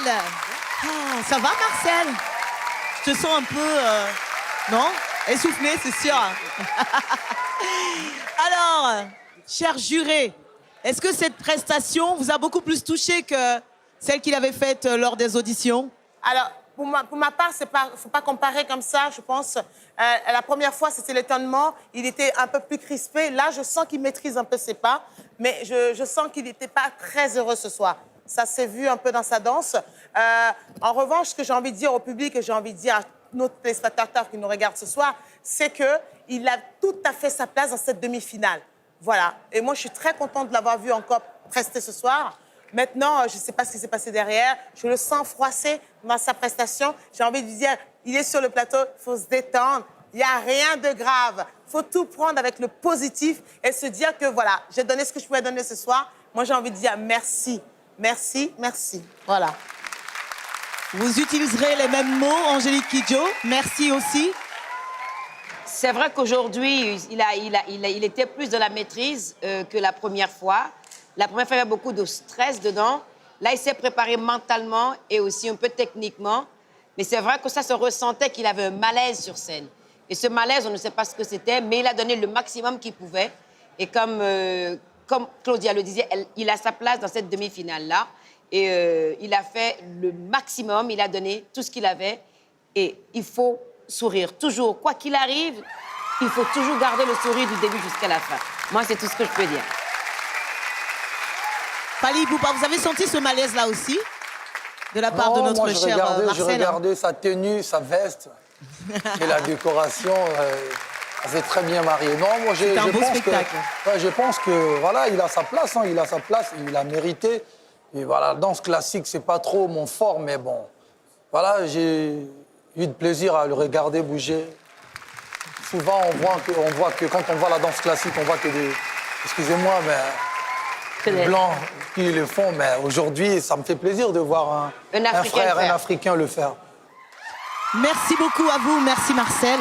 Ah, ça va, Marcel? Je te sens un peu... non? Essoufflé, c'est sûr. Alors, cher juré, est-ce que cette prestation vous a beaucoup plus touché que celle qu'il avait faite lors des auditions? Alors, pour ma part, faut pas comparer comme ça, je pense. La première fois, c'était l'étonnement. Il était un peu plus crispé. Là, je sens qu'il maîtrise un peu ses pas. Mais je sens qu'il n'était pas très heureux ce soir. Ça s'est vu un peu dans sa danse. En revanche, ce que j'ai envie de dire au public et j'ai envie de dire à nos téléspectateurs qui nous regardent ce soir, c'est qu'il a tout à fait sa place dans cette demi-finale. Voilà. Et moi, je suis très contente de l'avoir vu encore prester ce soir. Maintenant, je ne sais pas ce qui s'est passé derrière. Je le sens froissé dans sa prestation. J'ai envie de lui dire, il est sur le plateau, il faut se détendre. Il n'y a rien de grave. Il faut tout prendre avec le positif et se dire que voilà, j'ai donné ce que je pouvais donner ce soir. Moi, j'ai envie de dire merci. Merci, merci. Voilà. Vous utiliserez les mêmes mots, Angélique Kidjo. Merci aussi. C'est vrai qu'aujourd'hui, il était plus dans la maîtrise que la première fois. La première fois, il y avait beaucoup de stress dedans. Là, il s'est préparé mentalement et aussi un peu techniquement. Mais c'est vrai que ça se ressentait qu'il avait un malaise sur scène. Et ce malaise, on ne sait pas ce que c'était, mais il a donné le maximum qu'il pouvait. Et comme Claudia le disait, il a sa place dans cette demi-finale-là. Et il a fait le maximum, il a donné tout ce qu'il avait. Et il faut sourire, toujours. Quoi qu'il arrive, il faut toujours garder le sourire du début jusqu'à la fin. Moi, c'est tout ce que je peux dire. Fally Ipupa, vous avez senti ce malaise-là aussi? De la part de notre cher Marcel? Je regardais sa tenue, sa veste et la décoration. Ça s'est très bien marié. Non, moi, c'est un beau spectacle. Je pense que, voilà, il a sa place, hein, il a sa place, il a mérité. Et voilà, la danse classique, c'est pas trop mon fort, mais bon, voilà, j'ai eu de plaisir à le regarder bouger. Souvent, on voit que quand on voit la danse classique, on voit que des... Excusez-moi, mais... les Blancs qui le font, mais aujourd'hui, ça me fait plaisir de voir un frère, un Africain le faire. Merci beaucoup à vous, merci Marcel.